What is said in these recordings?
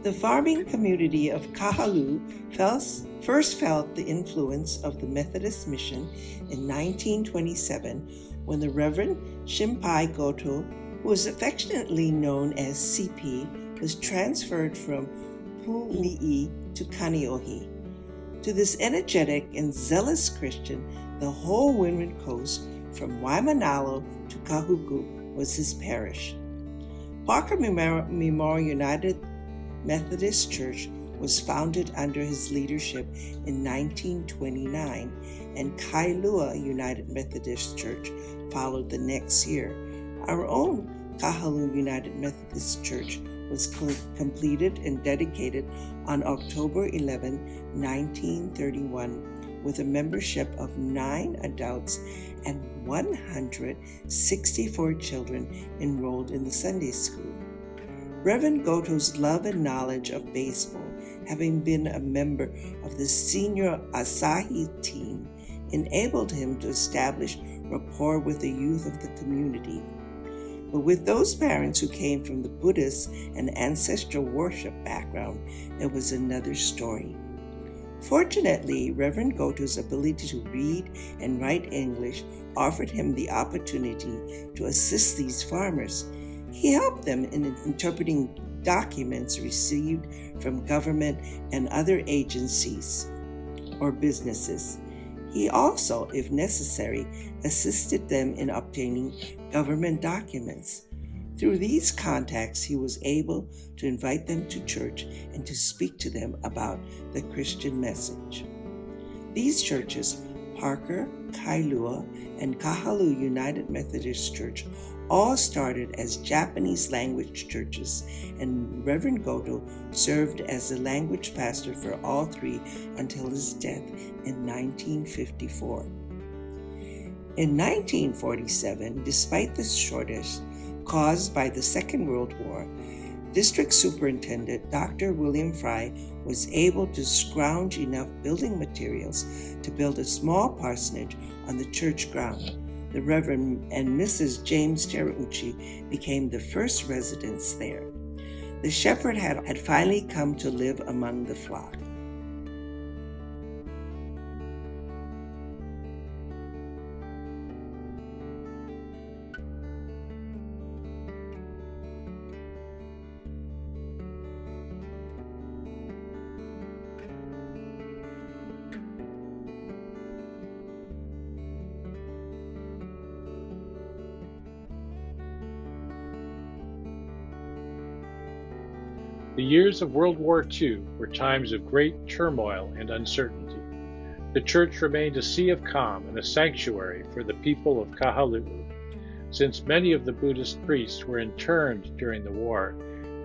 The farming community of Kahalu'u first felt the influence of the Methodist mission in 1927 when the Reverend Shimpai Goto, who was affectionately known as CP, was transferred from Puli'i to Kaneohe. To this energetic and zealous Christian, the whole Windward Coast, from Waimanalo to Kahuku, was his parish. Parker Memorial United Methodist Church was founded under his leadership in 1929, and Kailua United Methodist Church followed the next year. Our own Kahalu'u United Methodist Church was completed and dedicated on October 11, 1931, with a membership of 9 adults and 164 children enrolled in the Sunday school. Reverend Goto's love and knowledge of baseball, having been a member of the senior Asahi team, enabled him to establish rapport with the youth of the community. But with those parents who came from the Buddhist and ancestral worship background, it was another story. Fortunately, Reverend Goto's ability to read and write English offered him the opportunity to assist these farmers. He helped them in interpreting documents received from government and other agencies or businesses. He also, if necessary, assisted them in obtaining government documents. Through these contacts, he was able to invite them to church and to speak to them about the Christian message. These churches, Parker, Kailua, and Kahalu'u United Methodist Church, all started as Japanese language churches, and Reverend Goto served as the language pastor for all 3 until his death in 1954. In 1947, despite the shortage caused by the Second World War, District Superintendent Dr. William Fry was able to scrounge enough building materials to build a small parsonage on the church ground. The Reverend and Mrs. James Terauchi became the first residents there. The shepherd had finally come to live among the flock. The years of World War II were times of great turmoil and uncertainty. The church remained a sea of calm and a sanctuary for the people of Kahalu'u. Since many of the Buddhist priests were interned during the war,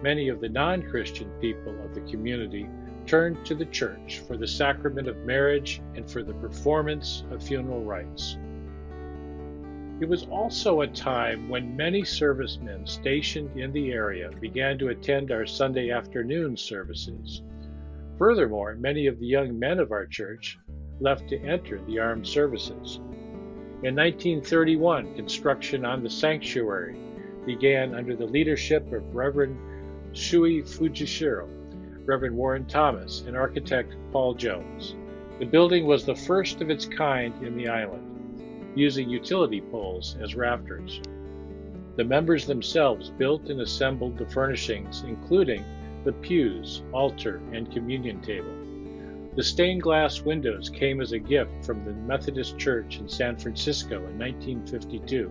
many of the non-Christian people of the community turned to the church for the sacrament of marriage and for the performance of funeral rites. It was also a time when many servicemen stationed in the area began to attend our Sunday afternoon services. Furthermore, many of the young men of our church left to enter the armed services. In 1931, construction on the sanctuary began under the leadership of Reverend Shui Fujishiro, Reverend Warren Thomas, and architect Paul Jones. The building was the first of its kind in the island, using utility poles as rafters. The members themselves built and assembled the furnishings, including the pews, altar, and communion table. The stained glass windows came as a gift from the Methodist Church in San Francisco in 1952.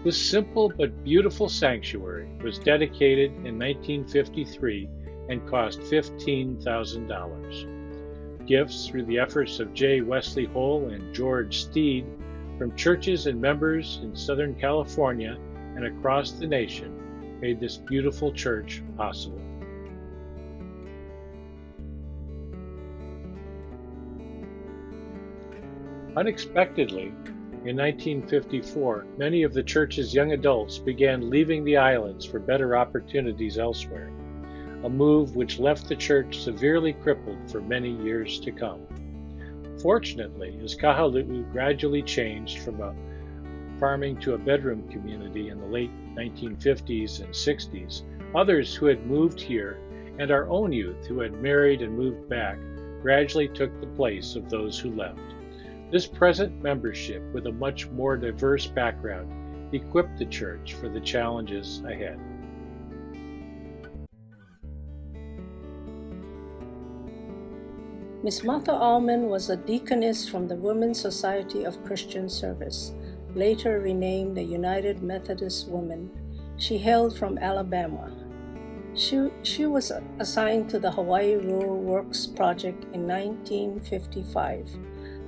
This simple but beautiful sanctuary was dedicated in 1953 and cost $15,000. Gifts through the efforts of J. Wesley Hole and George Steed from churches and members in Southern California and across the nation made this beautiful church possible. Unexpectedly, in 1954, many of the church's young adults began leaving the islands for better opportunities elsewhere, a move which left the church severely crippled for many years to come. Fortunately, as Kahalu'u gradually changed from a farming to a bedroom community in the late 1950s and 60s, others who had moved here and our own youth who had married and moved back gradually took the place of those who left. This present membership, with a much more diverse background, equipped the church for the challenges ahead. Miss Martha Allman was a deaconess from the Women's Society of Christian Service, later renamed the United Methodist Women. She hailed from Alabama. She was assigned to the Hawaii Rural Works Project in 1955.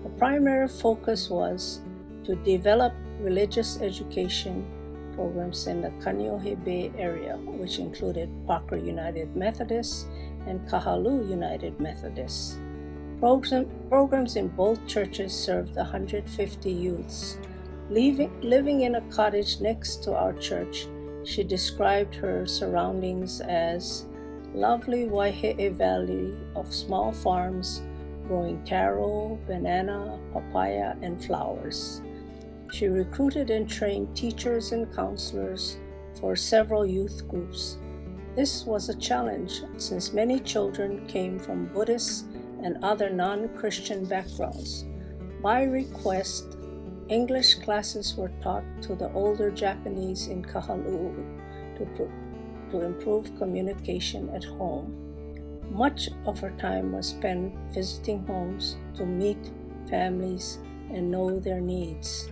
The primary focus was to develop religious education programs in the Kaneohe Bay area, which included Parker United Methodist and Kahalu'u United Methodist. Programs in both churches served 150 youths. Living in a cottage next to our church, she described her surroundings as lovely Waihe'e Valley of small farms growing taro, banana, papaya, and flowers. She recruited and trained teachers and counselors for several youth groups. This was a challenge since many children came from Buddhist and other non-Christian backgrounds. By request, English classes were taught to the older Japanese in Kahalu'u to improve communication at home. Much of her time was spent visiting homes to meet families and know their needs.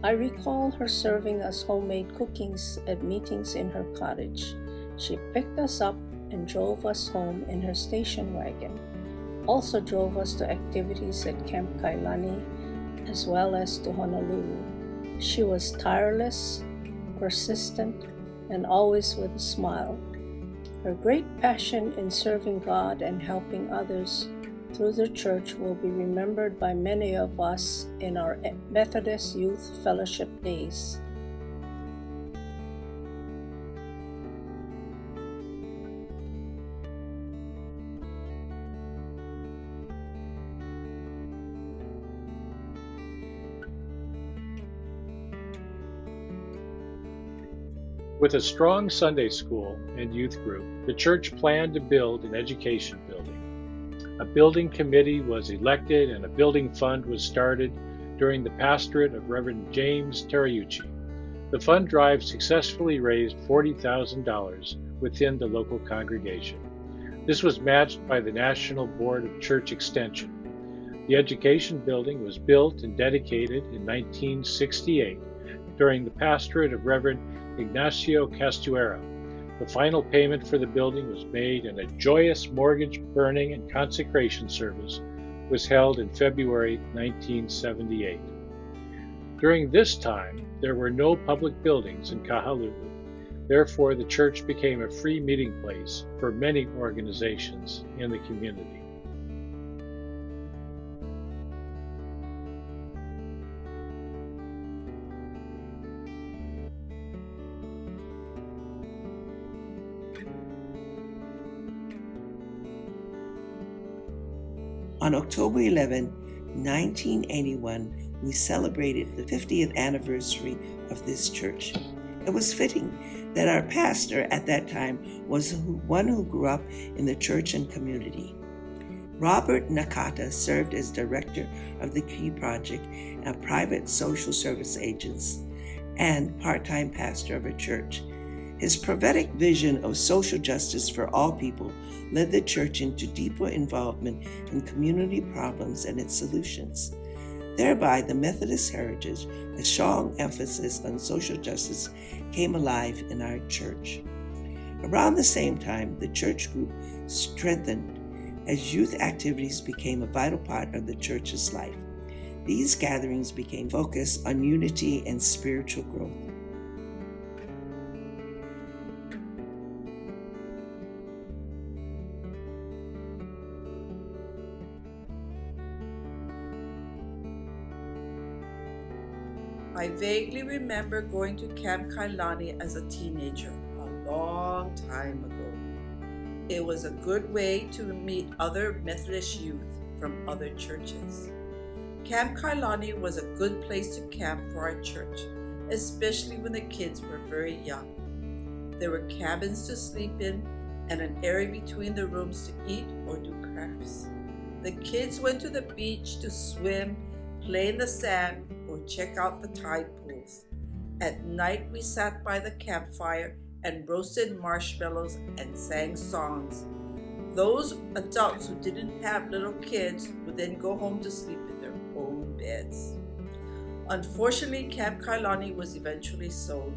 I recall her serving us homemade cookings at meetings in her cottage. She picked us up and drove us home in her station wagon. Also drove us to activities at Camp Kailani as well as to Honolulu. She was tireless, persistent, and always with a smile. Her great passion in serving God and helping others through the church will be remembered by many of us in our Methodist Youth Fellowship days. With a strong Sunday school and youth group, the church planned to build an education building. A building committee was elected and a building fund was started during the pastorate of Reverend James Terayuchi. The fund drive successfully raised $40,000 within the local congregation. This was matched by the National Board of Church Extension. The education building was built and dedicated in 1968 during the pastorate of Reverend Ignacio Castuera. The final payment for the building was made and a joyous mortgage burning and consecration service was held in February 1978. During this time, there were no public buildings in Kahalu'u. Therefore, the church became a free meeting place for many organizations in the community. On October 11, 1981, we celebrated the 50th anniversary of this church. It was fitting that our pastor at that time was one who grew up in the church and community. Robert Nakata served as director of the Key Project, a private social service agency, and part-time pastor of a church. His prophetic vision of social justice for all people led the church into deeper involvement in community problems and its solutions. Thereby, the Methodist heritage, a strong emphasis on social justice, came alive in our church. Around the same time, the church group strengthened as youth activities became a vital part of the church's life. These gatherings became focused on unity and spiritual growth. I vaguely remember going to Camp Kailani as a teenager, a long time ago. It was a good way to meet other Methodist youth from other churches. Camp Kailani was a good place to camp for our church, especially when the kids were very young. There were cabins to sleep in, and an area between the rooms to eat or do crafts. The kids went to the beach to swim, play in the sand, or check out the tide pools. At night, we sat by the campfire and roasted marshmallows and sang songs. Those adults who didn't have little kids would then go home to sleep in their own beds. Unfortunately, Camp Kailani was eventually sold,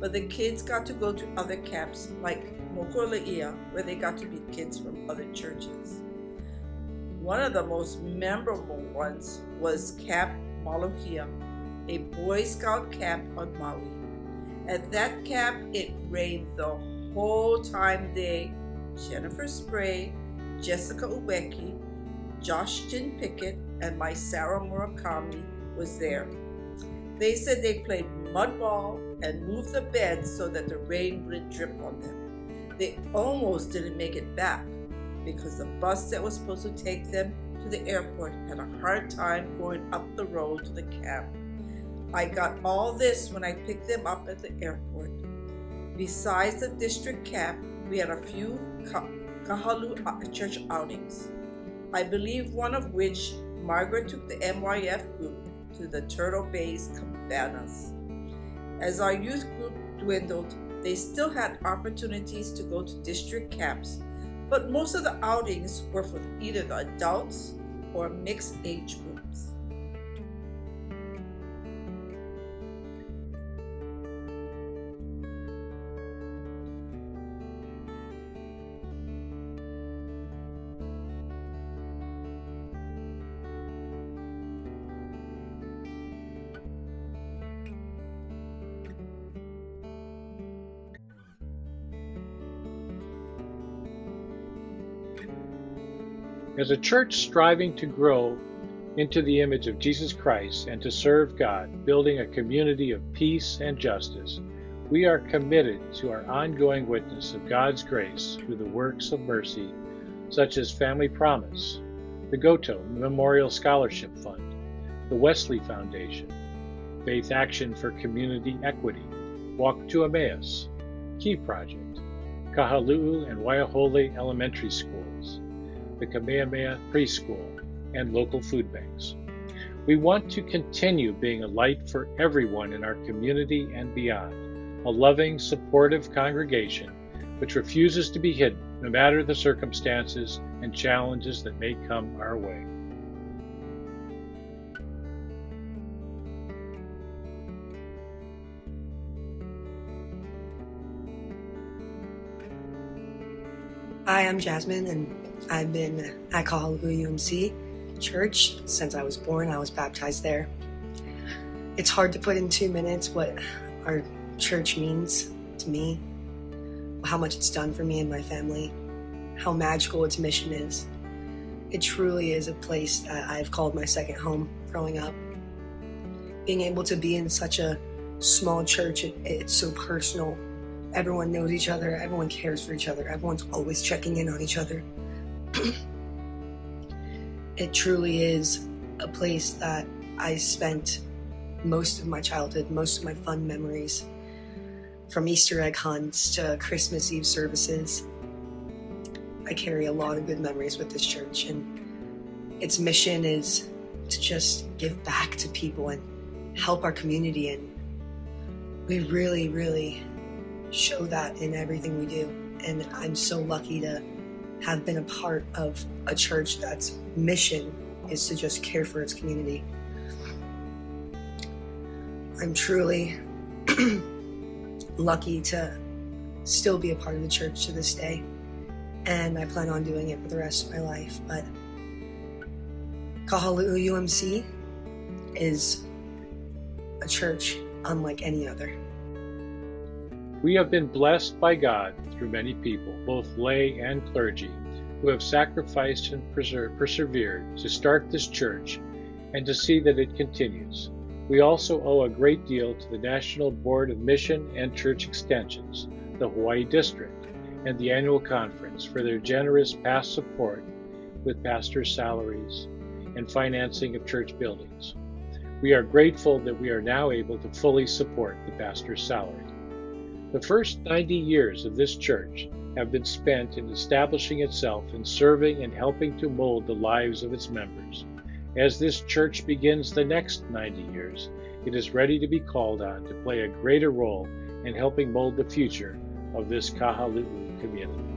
but the kids got to go to other camps like Mokuleia, where they got to meet kids from other churches. One of the most memorable ones was Camp Maluhia, a Boy Scout camp on Maui. At that camp, it rained the whole time day. Jennifer Spray, Jessica Uweki, Josh Jin Pickett, and my Sarah Murakami was there. They said they played mud ball and moved the beds so that the rain wouldn't drip on them. They almost didn't make it back because the bus that was supposed to take them to the airport had a hard time going up the road to the camp. I got all this when I picked them up at the airport. Besides the district camp, we had a few Kahalu'u church outings. I believe one of which Margaret took the MYF group to the Turtle Bay's cabanas. As our youth group dwindled, they still had opportunities to go to district camps, but most of the outings were for either the adults or mixed age groups. As a church striving to grow into the image of Jesus Christ and to serve God, building a community of peace and justice, we are committed to our ongoing witness of God's grace through the works of mercy, such as Family Promise, the Goto Memorial Scholarship Fund, the Wesley Foundation, Faith Action for Community Equity, Walk to Emmaus, Key Project, Kahalu'u and Waiahole Elementary Schools, the Kamehameha Preschool, and local food banks. We want to continue being a light for everyone in our community and beyond, a loving, supportive congregation which refuses to be hidden no matter the circumstances and challenges that may come our way. Hi, I'm Jasmine, and I've been at Kahalu'u UMC Church since I was born. I was baptized there. It's hard to put in 2 minutes what our church means to me, how much it's done for me and my family, how magical its mission is. It truly is a place that I've called my second home growing up. Being able to be in such a small church, it's so personal. Everyone knows each other, everyone cares for each other, everyone's always checking in on each other. It truly is a place that I spent most of my childhood, most of my fun memories, from Easter egg hunts to Christmas Eve services. I carry a lot of good memories with this church, and its mission is to just give back to people and help our community, and we really show that in everything we do. And I'm so lucky to have been a part of a church that's mission is to just care for its community. I'm truly lucky to still be a part of the church to this day, and I plan on doing it for the rest of my life. But Kahalu'u UMC is a church unlike any other. We have been blessed by God through many people, both lay and clergy, who have sacrificed and persevered to start this church and to see that it continues. We also owe a great deal to the National Board of Mission and Church Extensions, the Hawaii District, and the annual conference for their generous past support with pastors' salaries and financing of church buildings. We are grateful that we are now able to fully support the pastor's salary. The first 90 years of this church have been spent in establishing itself and serving and helping to mold the lives of its members. As this church begins the next 90 years, it is ready to be called on to play a greater role in helping mold the future of this Kahalu'u community.